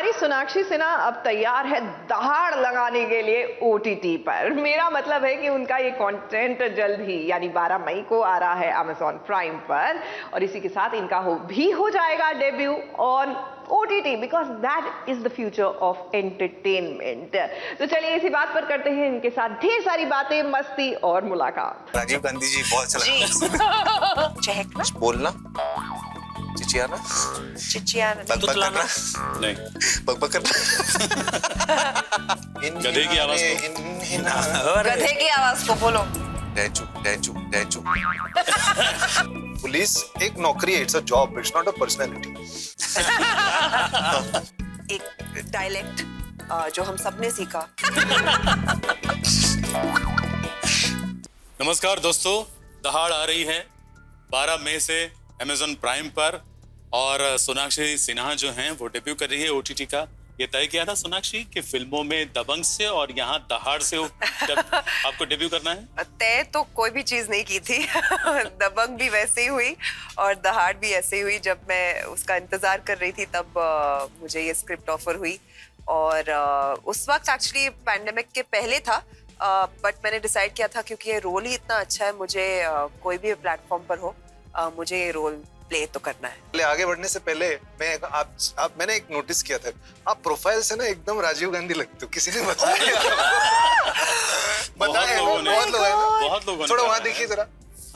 हमारी सोनाक्षी सिन्हा अब तैयार है दहाड़ लगाने के लिए ओटीटी पर। मेरा मतलब है कि उनका ये कंटेंट जल्द ही यानी 12 मई को आ रहा है अमेज़न प्राइम पर, और इसी के साथ इनका हो जाएगा debut on OTT because that is the future of entertainment. तो चलिए इसी बात पर करते हैं इनके साथ ढेर सारी बातें, मस्ती और मुलाकात। राजीव गांधी जी बहुत अच्छा लगता है। चहकना, बोलना, चिचियाना, चिचियाना, बकबक करना, नहीं, बकबक करना, गधे की आवाज को। गधे की आवाज को बोलो। डैचू, डैचू, डैचू। पुलिस एक नौकरी है, it's a job, it's not a personality. एक डायलेक्ट जो हम सबने सीखा। नमस्कार दोस्तों, दहाड़ आ रही है 12 मई से अमेज़न प्राइम पर, और सोनाक्षी सिन्हा जो हैं वो डेब्यू कर रही है OTT का। ये तय किया था सोनाक्षी कि फिल्मों में दबंग से और यहाँ दहाड़ से आपको डेब्यू करना है? तय तो कोई भी चीज नहीं की थी। दबंग भी वैसे ही हुई और दहाड़ भी ऐसे ही हुई। जब मैं उसका इंतजार कर रही थी तब मुझे ये स्क्रिप्ट ऑफर हुई, और उस वक्त एक्चुअली पैंडेमिक के पहले था, बट मैंने डिसाइड किया था क्योंकि ये रोल ही इतना अच्छा है, मुझे कोई भी प्लेटफॉर्म पर हो मुझे ये रोल प्ले तो करना है। आगे बढ़ने से पहले मैंने एक नोटिस किया था, आप प्रोफाइल से ना एकदम राजीव गांधी लगते हो। किसी ने बताया? बहुत लोगों ने थोड़ा वहां देखिए जरा।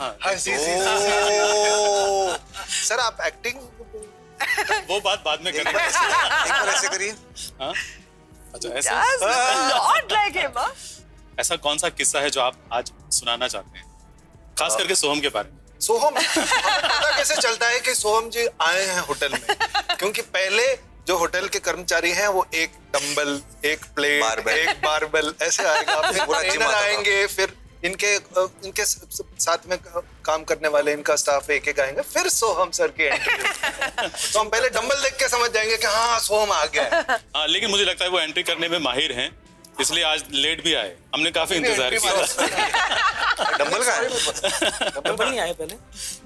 हाँ, सर आप एक्टिंग वो बात बाद में करेंगे। एक बार ऐसे करिए। हाँ? अच्छा, ऐसे Not like him, huh? ऐसा कौन सा किस्सा है जो आप आज सुनाना चाहते हैं, खास करके सोहम के बारे में? सोहम, पता कैसे चलता है कि सोहम जी आए हैं होटल में? क्योंकि पहले जो होटल के कर्मचारी हैं वो एक डंबल, एक प्लेट, एक बारबेल ऐसे आएगा, फिर ट्रेनर आएंगे, फिर इनके साथ में काम करने वाले इनका स्टाफ एक एक आएंगे, फिर सोहम सर की एंट्री। तो हम पहले डंबल देख के समझ जाएंगे कि हाँ सोहम आ गया है। हाँ, लेकिन मुझे लगता है वो एंट्री करने में माहिर हैं, इसलिए आज लेट भी आए। हमने काफी इंतजार किया। डंबल का है? डंबल नहीं आए पहले।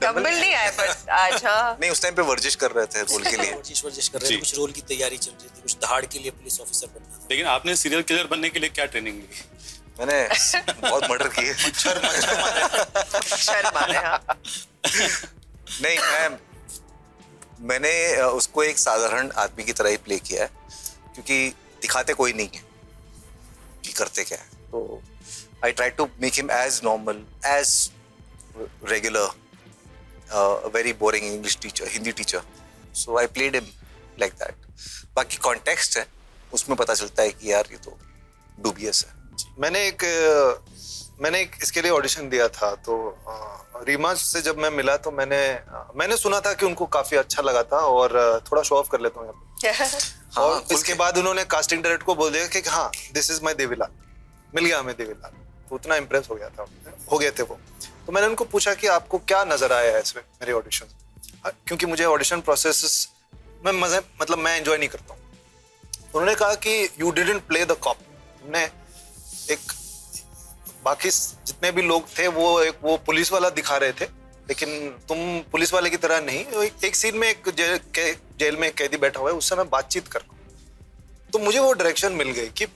डंबल नहीं आए पर आज। हाँ, नहीं, उस टाइम पे वर्जिश कर रहे थे रोल के लिए। वर्जिश कर रहे थे, कुछ रोल की तैयारी चल रही थी, कुछ दहाड़ के लिए पुलिस ऑफिसर बनना था। लेकिन आपने सीरियल किलर बनने के लिए क्या ट्रेनिंग ली? मैंने बहुत मर्डर किए। मच्छर मारे। हाँ, नहीं, मैंने उसको एक साधारण आदमी की तरह ही प्ले किया है, क्योंकि दिखाते कोई नहीं है कि करते क्या है। तो I try to make him as normal, as regular, very boring English teacher, Hindi teacher. So I played him like that. बाकी कॉन्टेक्स्ट है, उसमें पता चलता है कि यार ये तो डूबियस है। मैंने एक इसके लिए ऑडिशन दिया था, तो रीमा से जब मैं मिला तो मैंने सुना था कि उनको काफी अच्छा लगा था, और थोड़ा शो ऑफ कर लेता हूँ यहाँ पे। और इसके बाद उन्होंने कास्टिंग डायरेक्टर को बोल दिया कि हाँ दिस इज माय देवीलाल, मिल गया हमें देवीलाल। तो उतना इम्प्रेस हो गए थे वो। तो मैंने उनको पूछा कि आपको क्या नजर आया है इसमें मेरे ऑडिशन, क्योंकि मुझे ऑडिशन प्रोसेस में मैं एंजॉय नहीं करता हूँ। उन्होंने कहा कि you didn't play the cop. तुमने एक, बाकी जितने भी लोग थे वो पुलिस वाला दिखा रहे थे, लेकिन तुम पुलिस वाले की तरह नहीं। एक सीन में एक जेल में कैदी बैठा हुआ है, उससे मैं बातचीत कर रहा हूँ। तो मुझे वो डायरेक्शन मिल गई कि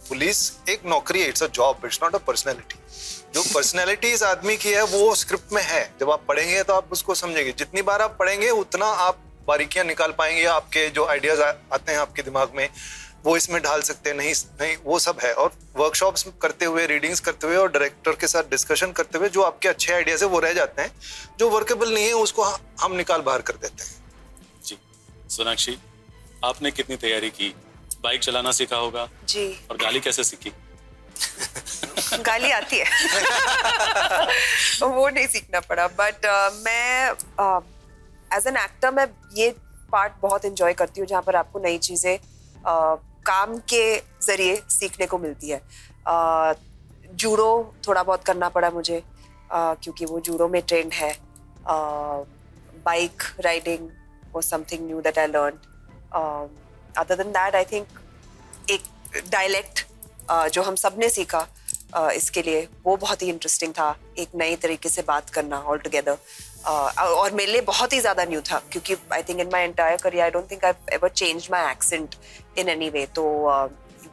पुलिस एक नौकरी है, it's a job, it's not a personality. जो पर्सनैलिटी इस आदमी की है वो स्क्रिप्ट में है। जब आप पढ़ेंगे तो आप उसको समझेंगे। जितनी बार आप पढ़ेंगे उतना आप बारीकियां निकाल पाएंगे। आपके जो आइडियाज आते हैं आपके दिमाग में वो इसमें ढाल सकते हैं। नहीं वो सब है। और वर्कशॉप्स करते हुए, रीडिंग्स करते हुए और डायरेक्टर के साथ डिस्कशन करते हुए जो आपके अच्छे आइडियाज है वो रह जाते हैं, जो वर्केबल नहीं है उसको हम निकाल बाहर कर देते हैं। जी सोनाक्षी, आपने कितनी तैयारी की? बाइक चलाना सीखा होगा जी। और गाली कैसे सीखी? गाली आती है। वो नहीं सीखना पड़ा, बट मैं एज एन एक्टर मैं ये पार्ट बहुत एंजॉय करती हूँ जहाँ पर आपको नई चीजें काम के जरिए सीखने को मिलती है। जूडो थोड़ा बहुत करना पड़ा मुझे, क्योंकि वो जूडो में ट्रेंड है। Bike riding was something knew that I learned. Other than that I think एक डायलेक्ट जो हम सबने सीखा इसके लिए, वो बहुत ही इंटरेस्टिंग था। एक नए तरीके से बात करना ऑल टुगेदर, और मेरे लिए बहुत ही ज्यादा न्यू था क्योंकि I think in my entire career I don't think I ever changed my accent in any way, तो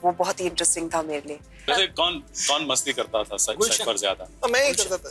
वो बहुत ही इंटरेस्टिंग था मेरे लिए। वैसे कौन मस्ती करता था सेट पर ज्यादा? मैं ही करता था।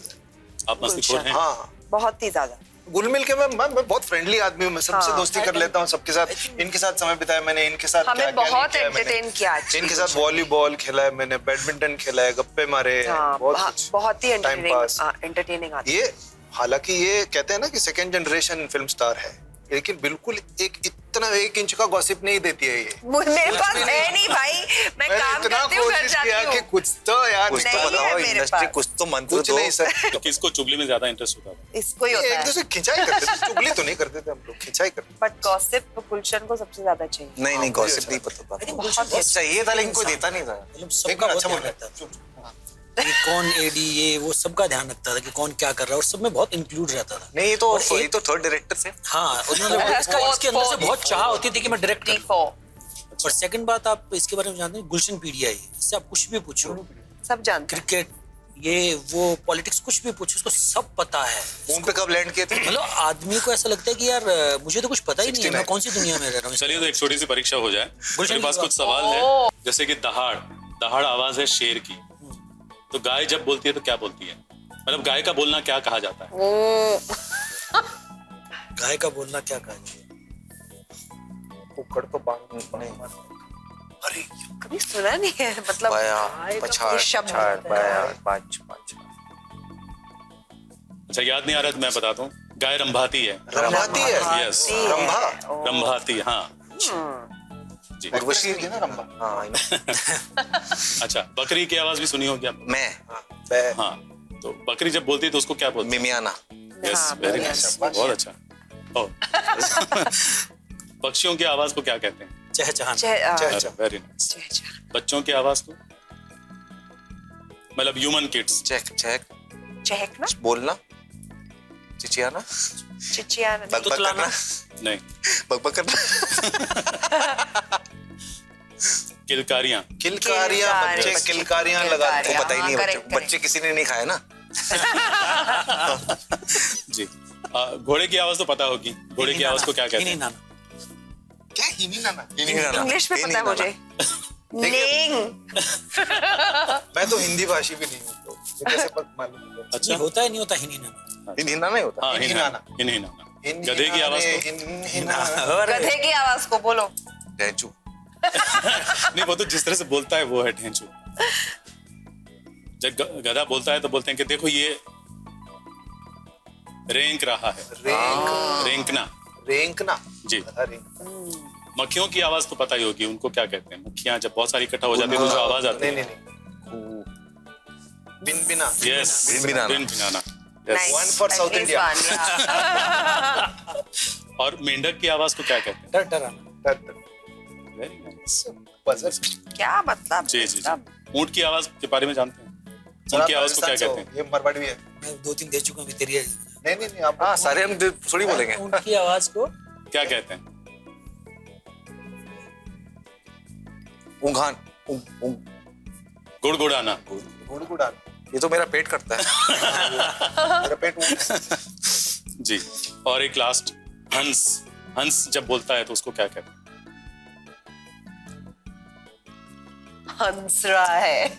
आप मस्तीखोर हैं? हाँ, बहुत ही ज्यादा। घुल मिल के मैं बहुत फ्रेंडली आदमी हूँ, मैं सबसे दोस्ती कर लेता हूँ, सबके साथ, इनके साथ समय बिताया मैंने, इनके साथ हमें बहुत एंटरटेन किया, इनके साथ वॉलीबॉल खेला है मैंने, बैडमिंटन खेला है, गप्पे मारे, बहुत ही एंटरटेनिंग आता है। ये हालांकि ये कहते हैं ना कि सेकंड जनरेशन फिल्म स्टार है, लेकिन बिल्कुल इतना 1 इंच का गॉसिप नहीं देती है ये। मेरे पास है नहीं भाई, मैं काम करती हूँ, घर जाती हूँ। कि कुछ तो यार कुछ तो बताओ, इंडस्ट्री कुछ तो मंत्र कुछ दो। नहीं सर, तो किसको चुगली में ज्यादा इंटरेस्ट होता था? इसको ही होता एक है। दूसरे खिंचाई करते थे, चुगली तो नहीं करते थे हम लोग, खिंचाई करते। बट गॉसिप गुलशन को सबसे ज्यादा चाहिए। नहीं गॉसिप नहीं पता था, बहुत चाहिए था लेकिन कोई देता नहीं था। मतलब एक सबका बार बहुत अच्छा ध्यान बोल रखता था कि कौन एडी ये वो सबका ध्यान रखता था कि कौन क्या कर रहा है, और सब में बहुत इंक्लूड रहता था। नहीं ये तो थर्ड डायरेक्टर थे। हाँ, और मतलब इसके अंदर से बहुत चाह होती थी कि मैं डायरेक्ट करूं। और सेकंड बात, आप इसके बारे में जानते हैं, गुलशन पीडिया है, इससे आप कुछ भी पूछो, सब जानते हैं। क्रिकेट ये वो पॉलिटिक्स कुछ भी पूछो, उसको सब पता है। मून पे कब लैंड किए थे? मतलब आदमी को ऐसा लगता है कि यार मुझे तो कुछ पता ही नहीं है, मैं कौन सी दुनिया में रह रहा हूँ। चलिए तो एक छोटी सी परीक्षा हो जाए। मेरे पास की कुछ सवाल है, जैसे कि दहाड़ आवाज है शेर की, तो गाय जब बोलती है तो क्या बोलती है? मतलब गाय का बोलना क्या कहा जाता है? गाय का बोलना क्या कहा जाए? कुकड़ तो बांग नहीं, अरे कभी सुना नहीं है, मतलब बाया पछाड़ शब्द पछाड़ बाया पांच पांच। अच्छा याद नहीं आ रहा तो मैं बताता हूँ, गाय रंभाती है। रंभाती है। यस, रंभा रंभाती, हाँ जी। उर्वशी है ना रंभा। हाँ अच्छा, बकरी की आवाज भी सुनी होगी आप? मैं हाँ, तो बकरी जब बोलती है तो उसको क्या बोलती है? मिमियाना। यस, वेरी नाइस, बहुत अच्छा। ओ पक्षियों की आवाज को क्या कहते हैं? चहचहाना। Very nice. बच्चों की आवाज को, मतलब ह्यूमन किड्स? चहकना, बोलना, चिचियाना, चिचियाना, बकबक करना, नहीं, बकबक करना, किलकारियां। बच्चे किलकारियां लगाते हैं। वो पता ही नहीं है correct, बच्चे किसी ने नहीं खाया ना। जी, घोड़े की आवाज तो पता होगी, घोड़े की आवाज को क्या कहते हैं? क्या हिनी नाना? इंग्लिश में पता है मुझे। नेंग। मैं तो हिंदी भाषी भी नहीं हूँ, तो मुझे कैसे मालूम? अच्छा, होता है नहीं होता हिनी नाना? हिना नहीं होता। हाँ, हिना। गधे की आवाज को? गधे की आवाज को बोलो। ढेंचू। नहीं, वो तो जिस तरह से बोलता है वो है ढेंचू। जब गधा बोलता है तो बोलते हैं कि देखो ये रेंक रहा है। रेंकना जी। मक्खियों की आवाज तो पता ही होगी, उनको क्या कहते हैं? मक्खियां जब बहुत सारी इकट्ठा हो जाती है तो जो आवाज आती है। नहीं बिनबिना। Yes, बिनबिनाना। One for South India. और मेंढक की आवाज को क्या कहते हैं? टरटराना। Very nice. क्या मतलब? जी। ऊंट की आवाज के बारे में जानते हैं? ऊंट की आवाज को क्या कहते हैं? ये मरवाड़ी है। मैं 2-3 दे चुका हूँ, तेरी है। नहीं आप। हाँ, सारे हम थोड़ी बोलेंगे। ऊंट की आवाज को क्या कहते हैं? ऊंघान। गुड़गुड़ाना। गुड़गुड़ाना। ये तो मेरा पेट करता है। मेरा पेट जी। और एक लास्ट, हंस जब बोलता है तो उसको क्या कहते हैं? हंस रहा है।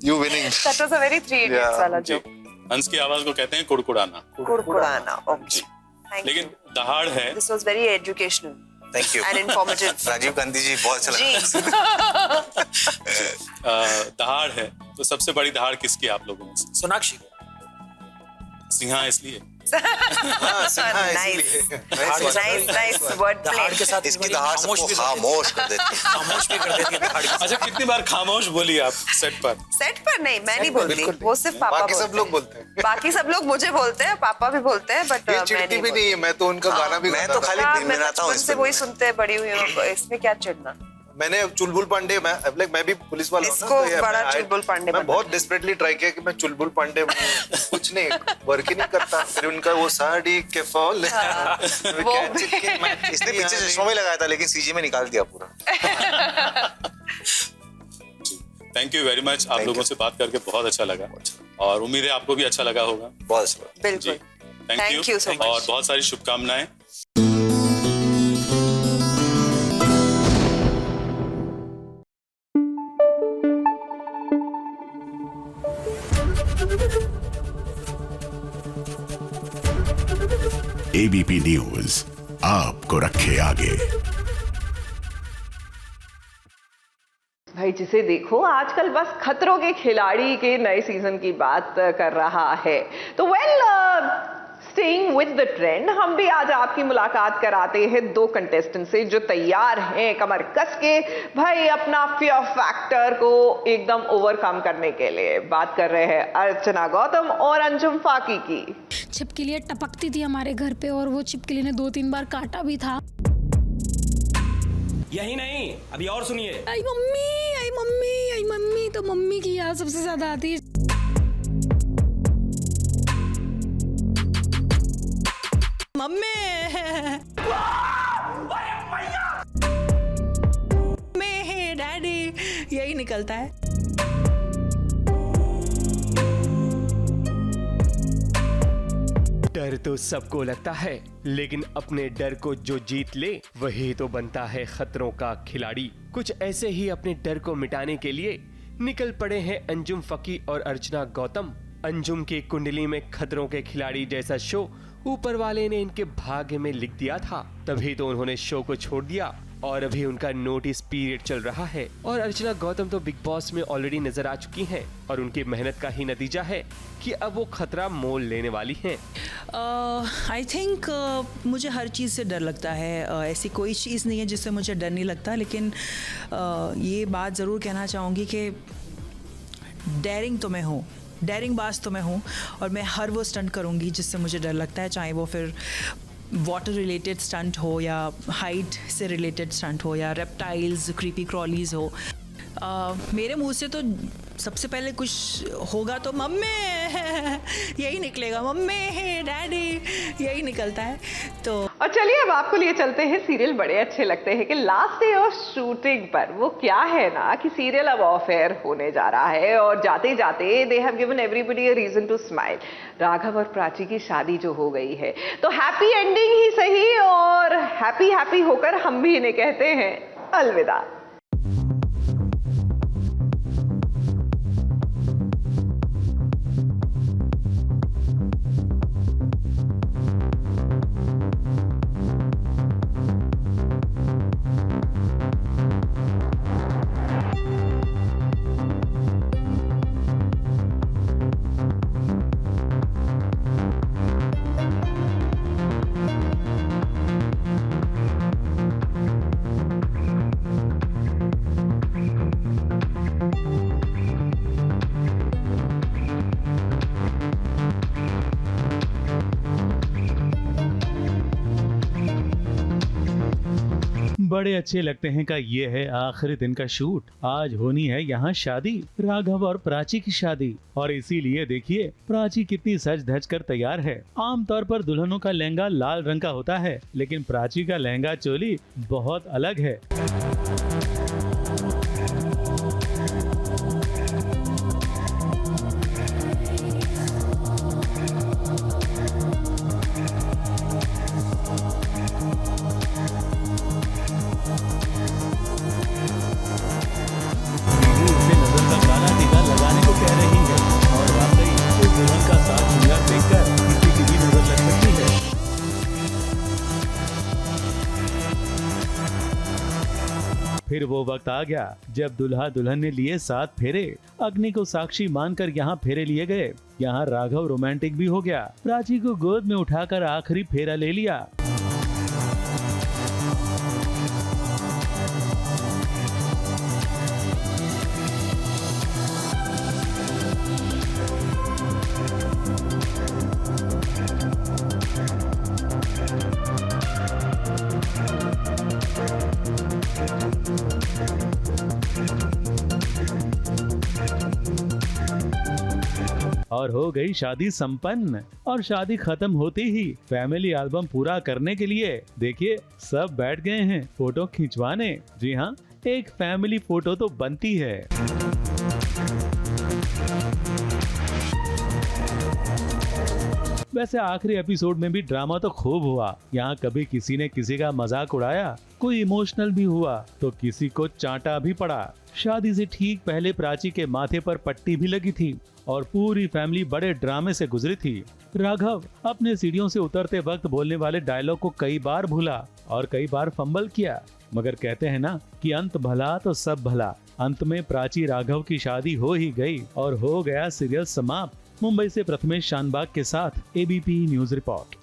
You winning. That was a very 3 idiots वाला जी, joke. हंस की आवाज को कहते हैं कुड़कुड़ाना। कुड़कुड़ाना। Okay. Thank लेकिन you. दहाड़ है, This was very educational Thank you. and informative. Rajiv Gandhi ji बहुत अच्छा जी। लगा। दहाड़ है तो सबसे बड़ी दहाड़ किसकी आप लोगों में से? सोनाक्षी। सिंहा इसलिए? Nice word play. दहाड़ के साथ इसकी दहाड़ सबको खामोश कर देती है। खामोश भी कर देती है दहाड़ के साथ। अच्छा, कितनी बार खामोश बोली आप सेट पर? सेट पर नहीं, मैं नहीं बोलती, वो सिर्फ पापा बाकी सब लोग बोलते हैं। बाकी सब लोग मुझे बोलते हैं, पापा भी बोलते हैं, बट ये मैं चिढ़ती नहीं भी नहीं है, मैं तो उनका गाना भी मैं गाता तो था। खाली हाँ, मैं मिनमिनाता हूँ बचपन इस से फिल्म वही में। सुनते बड़ी हुई हूँ, इसमें क्या चिढ़ना? मैंने चुलबुल पांडे, मैं भी पुलिस वाला हूँ ना, इसको तो ये बड़ा मैं- चुलबुल पांडे मैं बनना। बहुत डेस्परेटली ट्राई किया कि मैं चुलबुल पांडे बनूं। कुछ नहीं, वर्क ही नहीं करता। फिर उनका वो साड़ी के फॉल इसने पीछे चश्मा में लगाया था लेकिन सीजी में निकाल दिया पूरा। थैंक यू वेरी मच, आप लोगों से बात करके बहुत अच्छा लगा। और उम्मीद है आपको भी अच्छा लगा होगा। बहुत अच्छा लगा। बिल्कुल, थैंक यू so much। और बहुत सारी शुभकामनाएं। एबीपी न्यूज आपको रखे आगे। भाई जिसे देखो आजकल बस खतरों के खिलाड़ी के नए सीजन की बात कर रहा है। तो स्टेइंग विद द ट्रेंड, हम भी आज आपकी मुलाकात कराते हैं दो कंटेस्टेंट से जो तैयार हैं कमर कस के भाई अपना फियर फैक्टर को एकदम ओवरकम करने के लिए। बात कर रहे हैं अर्चना गौतम और अंजुम फाकी की। छिपकलियाँ टपकती थी हमारे घर पे और वो छिपकली ने 2-3 बार काटा भी था। यही नहीं, अभी और सुनिए। आई मम्मी, आई मम्मी, आई मम्मी, तो मम्मी की याद सबसे ज्यादा आती है। मम्मी मैं डैडी, यही निकलता है। डर तो सबको लगता है, लेकिन अपने डर को जो जीत ले वही तो बनता है खतरों का खिलाड़ी। कुछ ऐसे ही अपने डर को मिटाने के लिए निकल पड़े हैं अंजुम फकी और अर्चना गौतम। अंजुम की कुंडली में खतरों के खिलाड़ी जैसा शो ऊपर वाले ने इनके भाग्य में लिख दिया था, तभी तो उन्होंने शो को छोड़ दिया और अभी उनका नोटिस पीरियड चल रहा है। और अर्चना गौतम तो बिग बॉस में ऑलरेडी नजर आ चुकी हैं और उनकी मेहनत का ही नतीजा है कि अब वो खतरा मोल लेने वाली हैं। आई थिंक मुझे हर चीज़ से डर लगता है। ऐसी कोई चीज़ नहीं है जिससे मुझे डर नहीं लगता, लेकिन ये बात ज़रूर कहना चाहूँगी कि डेयरिंग तो मैं हूँ, डेयरिंग बाज तो मैं हूँ और मैं हर वो स्टंट करूँगी जिससे मुझे डर लगता है, चाहे वो फिर वाटर रिलेटेड स्टंट हो या हाइट से रिलेटेड स्टंट हो या रेप्टाइल्स, क्रीपी क्रॉलीज हो। मेरे मुंह से तो सबसे पहले कुछ होगा तो मम्मी यही निकलेगा, मम्मी डैडी यही निकलता है। तो और चलिए अब आपको लिए चलते हैं सीरियल बड़े अच्छे लगते हैं कि लास्ट डे ऑफ शूटिंग पर वो क्या है ना कि सीरियल अब ऑफ एयर होने जा रहा है और जाते जाते they have given everybody a reason to smile. Raghav और प्राची की शादी जो हो गई है तो हैप्पी एंडिंग ही सही और हैप्पी हैप्पी होकर हम भी इन्हें कहते हैं अलविदा। बड़े अच्छे लगते हैं का ये है आखिरी दिन का शूट। आज होनी है यहाँ शादी, राघव और प्राची की शादी, और इसीलिए देखिए प्राची कितनी सज धज कर तैयार है। आमतौर पर दुल्हनों का लहंगा लाल रंग का होता है, लेकिन प्राची का लहंगा चोली बहुत अलग है। फिर वो वक्त आ गया जब दुल्हा दुल्हन ने लिए 7 फेरे। अग्नि को साक्षी मानकर यहाँ फेरे लिए गए। यहाँ राघव रोमांटिक भी हो गया, प्राची को गोद में उठाकर आखिरी फेरा ले लिया। और हो गई शादी संपन्न। और शादी खत्म होते ही फैमिली एल्बम पूरा करने के लिए देखिए सब बैठ गए हैं फोटो खिंचवाने। जी हाँ, एक फैमिली फोटो तो बनती है। वैसे आखिरी एपिसोड में भी ड्रामा तो खूब हुआ। यहाँ कभी किसी ने किसी का मजाक उड़ाया, कोई इमोशनल भी हुआ तो किसी को चांटा भी पड़ा। शादी से ठीक पहले प्राची के माथे पर पट्टी भी लगी थी और पूरी फैमिली बड़े ड्रामे से गुजरी थी। राघव अपने सीढ़ियों से उतरते वक्त बोलने वाले डायलॉग को कई बार भूला और कई बार फंबल किया, मगर कहते हैं ना कि अंत भला तो सब भला। अंत में प्राची राघव की शादी हो ही गई और हो गया सीरियल समाप्त। मुंबई से प्रथमेश शानबाग के साथ ABP news report.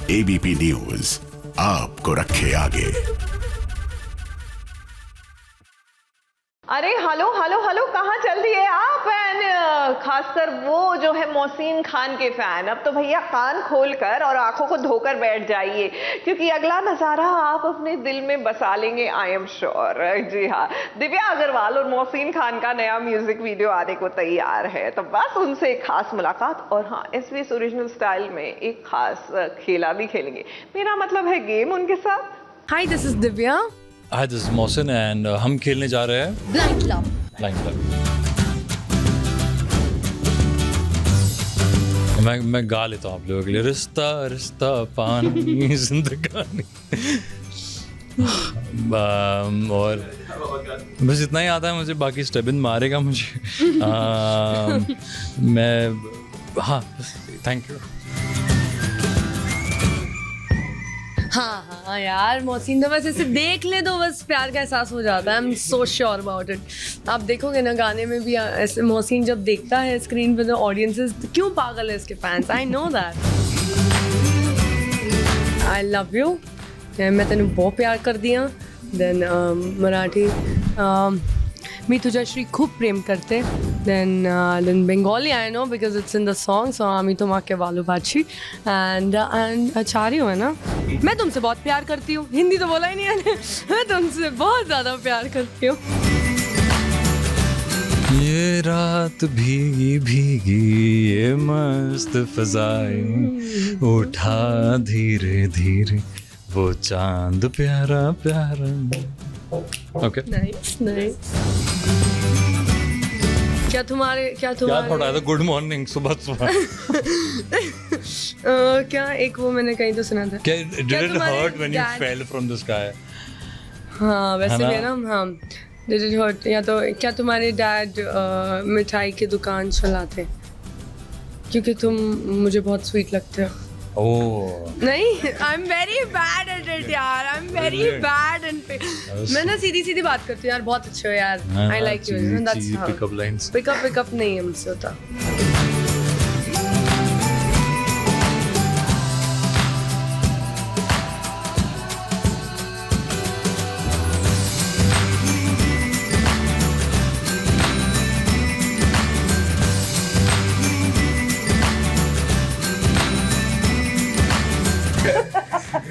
ABP news आपको रखे आगे। अरे हेलो हेलो हेलो, कहाँ चल दिए आप? एंड खासकर वो जो है मोहसिन खान के फैन, अब तो भैया कान खोलकर और आंखों को धोकर बैठ जाइए, क्योंकि अगला नज़ारा आप अपने दिल में बसा लेंगे, आई एम श्योर। जी हाँ, दिव्या अग्रवाल और मोहसिन खान का नया म्यूजिक वीडियो आने को तैयार है, तो बस उनसे एक खास मुलाकात और हाँ, एसबीएस ओरिजिनल स्टाइल में एक खास खेला भी खेलेंगे। मेरा मतलब है गेम उनके साथ। Hi, this is Divya. Hi, this is Mohsin and हम खेलने जा रहे हैं ब्लाइंड लव। Blind love. मैं गा लेता हूँ आप लोगों के लिए। रिश्ता रिश्ता पानी जिंदगानी। और बस इतना ही आता है मुझे, बाकी स्टेबिन मारेगा मुझे। मैं हाँ, थैंक यू। हाँ हाँ यार, मोहसिन तो बस इसे देख ले तो बस प्यार का एहसास हो जाता है। I am so sure about it. आप देखोगे ना गाने में भी ऐसे मोहसिन जब देखता है स्क्रीन पे तो ऑडियंसेस क्यों पागल है इसके fans. I know that. I love you. मैं तेन बहुत प्यार कर दिया। देन मराठी मी तुझ्या श्री खूप प्रेम करते। Then Bengali I know because it's in the song, so आमी तुम्हाके वालू बाची एंड आचार्य है ना। मैं तुमसे बहुत प्यार करती हूँ। हिंदी तो बोला ही नहीं मैंने। मैं तुमसे बहुत ज़्यादा प्यार करती हूँ। ये रात भीगी भीगी ये मस्त फ़ज़ाएं, उठा धीरे धीरे वो चांद प्यारा प्यारा। Okay, nice nice. क्या पढ़ा था? गुड मॉर्निंग, सुबह सुबह। क्या एक वो मैंने कहीं तो सुना था। क्या did it hurt when you fell from the sky? हाँ वैसे भी है ना। हाँ, did it hurt? या तो क्या तुम्हारे डैड मिठाई की दुकान चलाते? क्योंकि तुम मुझे बहुत स्वीट लगते हो। नहीं, I am very bad at it यार। I am very bad and मैं ना सीधी सीधी बात करती हूँ यार। बहुत अच्छे हो यार। I like you. That's how. Pickup lines. Pickup नहीं है मुझसे होता।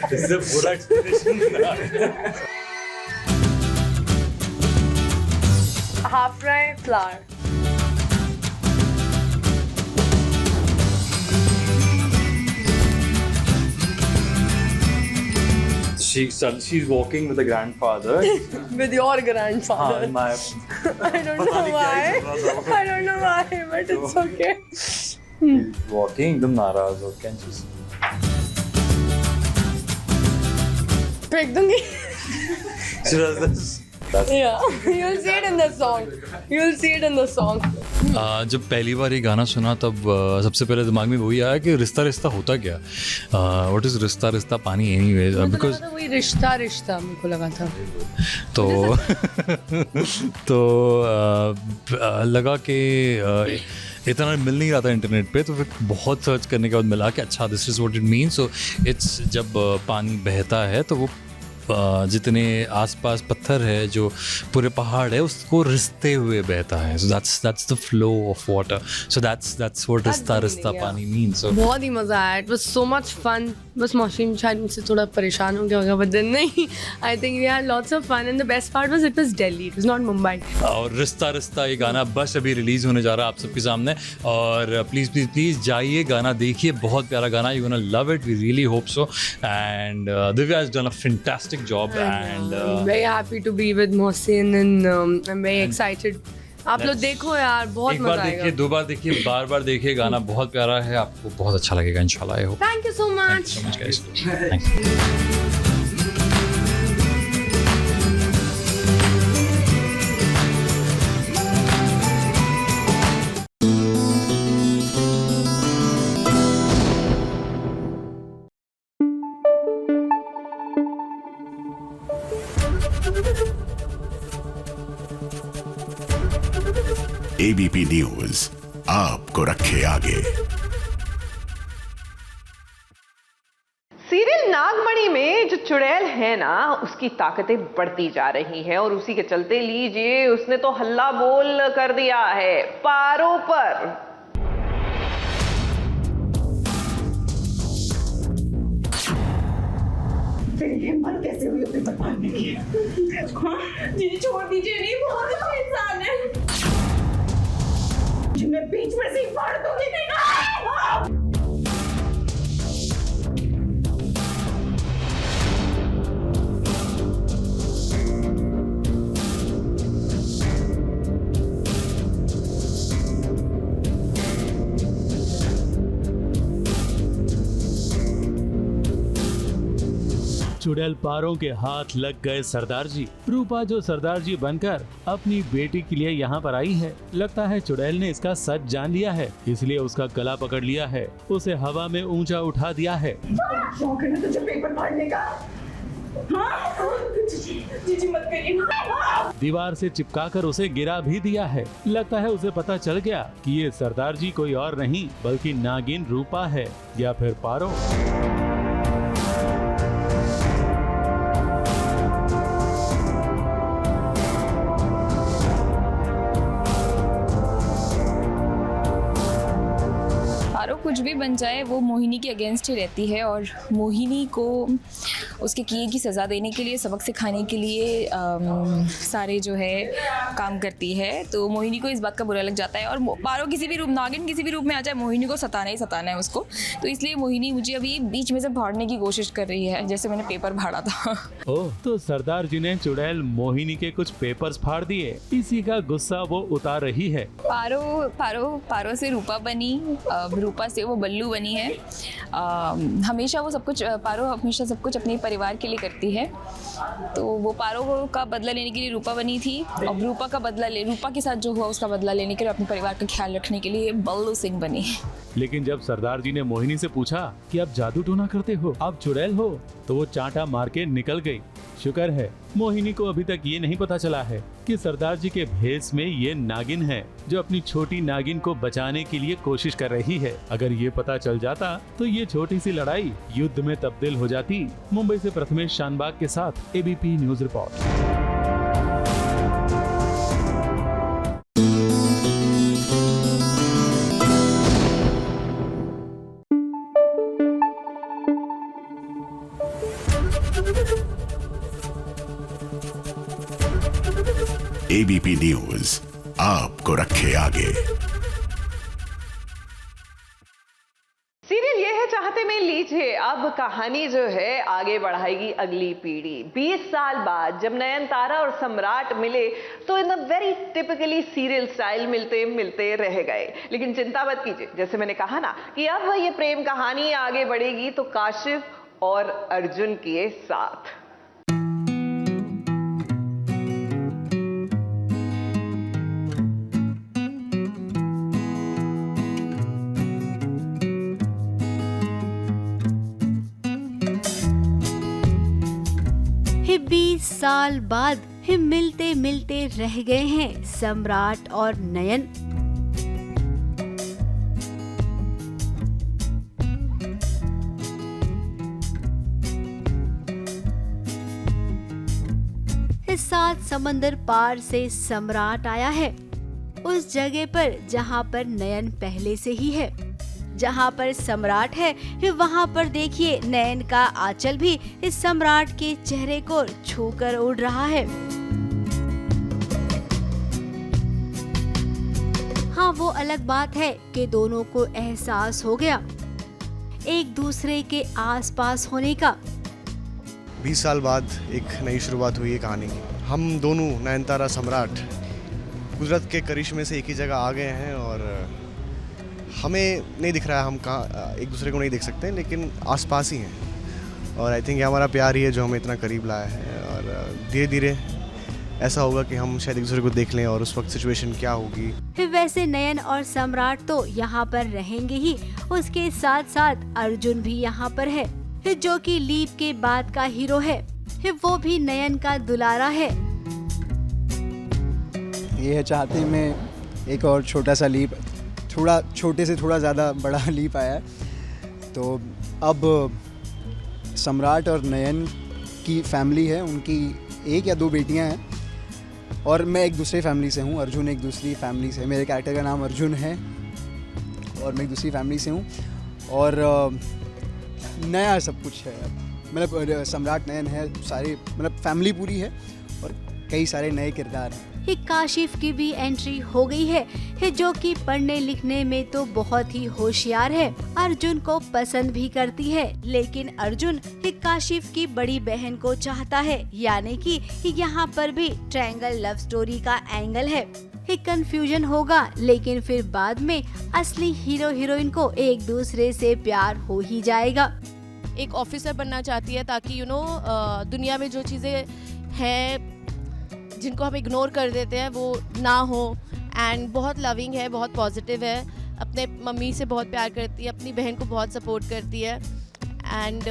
इससे पूरा explanation. Half fry flower. She's walking with the grandfather. With your grandfather. My. I don't know why. I don't know why, but it's okay. Walking एकदम नाराज हो क्या चीज़? फेंक दूंगी। She does this. Yeah, you'll see it in the song. You'll see it in the song. जब पहली बार ये गाना सुना तब सबसे पहले दिमाग में वही आया कि रिश्ता रिश्ता होता क्या? What is रिश्ता रिश्ता पानी anyway? Because वही रिश्ता रिश्ता मेरे को लगा था। तो लगा कि इतना मिल नहीं रहा था इंटरनेट पे, तो फिर बहुत सर्च करने के बाद मिला कि अच्छा this is what it means. So it's जब पानी बहता है तो वो जितने आसपास पत्थर है, जो पूरे पहाड़ है, उसको रिश्ते हुए बहता है। So that's the flow of water. So that's what रिश्ता रिश्ता पानी मीन्स। बहुत ही मजा आया। It was so much fun बस मौसम शायद मुझसे थोड़ा परेशान हो गया होगा, बट देन नहीं, I think we had lots of fun and the best part was it was Delhi, it was not Mumbai. और रिश्ता रिश्ता ये गाना बस अभी रिलीज होने जा रहा है आप सबके सामने, और प्लीज प्लीज प्लीज जाइए, गाना देखिए, बहुत प्यारा गाना, you gonna love it, we really hope so. And Divya has done a fantastic job and very happy to be with Mohsin and I am very excited. आप लोग देखो यार, बहुत एक मजा बार आएगा। देखिए, दो बार देखिए, बार बार देखिए, गाना बहुत प्यारा है, आपको बहुत अच्छा लगेगा इंशाल्लाह। I hope. Thank you so much. So much guys, thanks. ABP news आपको रखे आगे। सीरियल नागमणि में जो चुड़ैल है ना, उसकी ताकतें बढ़ती जा रही हैं और उसी के चलते लीजिए उसने तो हल्ला बोल कर दिया है पारो पर। हिम्मत कैसे हुई अपने पर मारने की? दीदी छोड़ दीजिए, नहीं बहुत अच्छा इंसान है, मैं बीच में से फाड़ दूंगी। चुड़ैल पारों के हाथ लग गए सरदार जी। रूपा जो सरदार जी बनकर अपनी बेटी के लिए यहाँ पर आई है, लगता है चुड़ैल ने इसका सच जान लिया है, इसलिए उसका गला पकड़ लिया है, उसे हवा में ऊंचा उठा दिया है। शौक है ना तुझे पेपर फाड़ने का? जी मत करिए। दीवार से चिपकाकर उसे गिरा भी दिया है। लगता है उसे पता चल गया कि ये सरदार जी कोई और नहीं बल्कि नागिन रूपा है या फिर पारो। कुछ भी बन जाए वो मोहिनी के अगेंस्ट ही रहती है और मोहिनी को उसके किए की सज़ा देने के लिए, सबक सिखाने के लिए सारे जो है काम करती है। तो मोहिनी को इस बात का बुरा लग जाता है और पारो किसी भी रूप, नागिन किसी भी रूप में आ जाए, मोहिनी को सताना ही सताना है उसको। तो इसलिए मोहिनी मुझे अभी बीच में से फाड़ने की कोशिश कर रही है, जैसे मैंने पेपर फाड़ा था। ओह, तो सरदार जी ने चुड़ैल मोहिनी के कुछ पेपर्स फाड़ दिए, इसी का गुस्सा वो उतार रही है। पारो से रूपा बनी, रूपा से वो बल्लू बनी है। हमेशा वो सब कुछ, पारो हमेशा सब कुछ अपने परिवार के लिए करती है। तो वो पारो का बदला लेने के लिए रूपा बनी थी और रूपा के साथ जो हुआ उसका बदला लेने के लिए, अपने परिवार का ख्याल रखने के लिए बल्लू सिंह बनी। लेकिन जब सरदार जी ने मोहिनी से पूछा कि आप जादू टोना करते हो, आप चुड़ैल हो, तो वो चांटा मार के निकल गई। शुक्र है मोहिनी को अभी तक ये नहीं पता चला है कि सरदार जी के भेष में ये नागिन है जो अपनी छोटी नागिन को बचाने के लिए कोशिश कर रही है। अगर ये पता चल जाता तो ये छोटी सी लड़ाई युद्ध में तब्दील हो जाती। मुंबई से प्रथमेश शानबाग के साथ ABP news report. ABP news आपको रखे आगे। सीरियल ये है चाहते में लीजिए अब कहानी जो है आगे बढ़ाएगी अगली पीढ़ी। 20 साल बाद जब नयनतारा और सम्राट मिले तो in a very typically serial style मिलते मिलते रह गए। लेकिन चिंता मत कीजिए, जैसे मैंने कहा ना कि अब ये प्रेम कहानी आगे बढ़ेगी तो काशिफ और अर्जुन के साथ। ही 20 साल बाद ही मिलते मिलते रह गए हैं सम्राट और नयन। इस 7 समंदर पार से सम्राट आया है, उस जगह पर जहां पर नयन पहले से ही है। जहाँ पर सम्राट है वहाँ पर देखिए नयन का आंचल भी इस सम्राट के चेहरे को छूकर उड़ रहा है। हाँ, वो अलग बात है कि दोनों को एहसास हो गया एक दूसरे के आसपास होने का। 20 साल बाद एक नई शुरुआत हुई है कहानी की। हम दोनों नयनतारा सम्राट कुदरत के करिश्मे से एक ही जगह आ गए हैं और हमें नहीं दिख रहा है हम कहाँ एक दूसरे को नहीं देख सकते, लेकिन आसपास ही हैं। और आई थिंक ये हमारा प्यार ही है जो हमें इतना करीब लाया है। और धीरे धीरे ऐसा होगा कि हम शायद एक दूसरे को देख लें और उस वक्त सिचुएशन क्या होगी। वैसे नयन और सम्राट तो यहाँ पर रहेंगे ही, उसके साथ साथ अर्जुन भी यहाँ पर है जो कि लीप के बाद का हीरो है। वो भी नयन का दुलारा है। ये है चाहते में एक और छोटा सा लीप, थोड़ा छोटे से थोड़ा ज़्यादा बड़ा लीप आया है। तो अब सम्राट और नयन की फैमिली है, उनकी 1 या 2 बेटियां हैं और मैं एक दूसरे फैमिली से हूँ। अर्जुन एक दूसरी फैमिली से, मेरे कैरेक्टर का नाम अर्जुन है और मैं एक दूसरी फैमिली से हूँ। और नया सब कुछ है, मतलब सम्राट नयन है, सारी मतलब फैमिली पूरी है और कई सारे नए किरदार हैं। काशिफ की भी एंट्री हो गई है जो कि पढ़ने लिखने में तो बहुत ही होशियार है। अर्जुन को पसंद भी करती है, लेकिन अर्जुन काशिफ की बड़ी बहन को चाहता है, यानी कि यहाँ पर भी ट्रायंगल लव स्टोरी का एंगल है। कंफ्यूजन होगा, लेकिन फिर बाद में असली हीरो हीरोइन को एक दूसरे से प्यार हो ही जाएगा। एक ऑफिसर बनना चाहती है ताकि दुनिया में जो चीज़ें हैं जिनको हम इग्नोर कर देते हैं वो ना हो। एंड बहुत लविंग है, बहुत पॉजिटिव है, अपने मम्मी से बहुत प्यार करती है, अपनी बहन को बहुत सपोर्ट करती है। And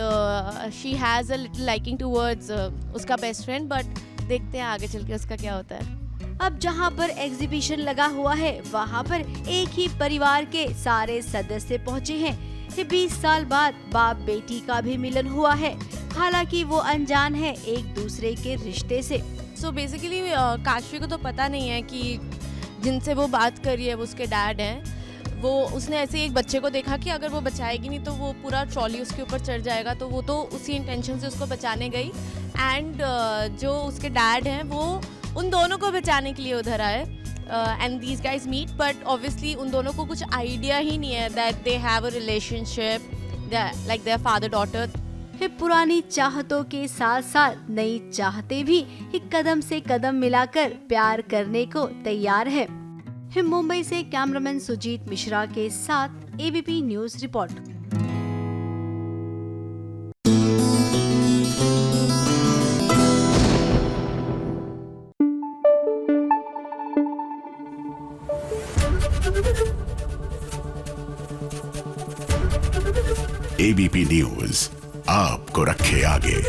she has a little liking towards उसका बेस्ट फ्रेंड, बट देखते हैं आगे चल के उसका क्या होता है। अब जहाँ पर एग्जीबिशन लगा हुआ है वहाँ पर एक ही परिवार के सारे सदस्य पहुँचे हैं। 20 साल बाद बाप बेटी का भी मिलन हुआ है, हालांकि वो अनजान है एक दूसरे के रिश्ते से। सो बेसिकली काशवी को तो पता नहीं है कि जिनसे वो बात कर रही है वो उसके डैड हैं। वो उसने ऐसे एक बच्चे को देखा कि अगर वो बचाएगी नहीं तो वो पूरा ट्रॉली उसके ऊपर चढ़ जाएगा, तो वो तो उसी इंटेंशन से उसको बचाने गई। एंड जो उसके डैड हैं वो उन दोनों को बचाने के लिए उधर आए। And these guys meet, but obviously उन दोनों को कुछ आइडिया ही नहीं है that they have a relationship like their father daughter. पुरानी चाहतों के साथ साथ नई चाहते भी कदम से कदम मिलाकर प्यार करने को तैयार है। मुंबई से कैमरामैन सुजीत मिश्रा के साथ ABP news report. ABP news आपको रखे आगे।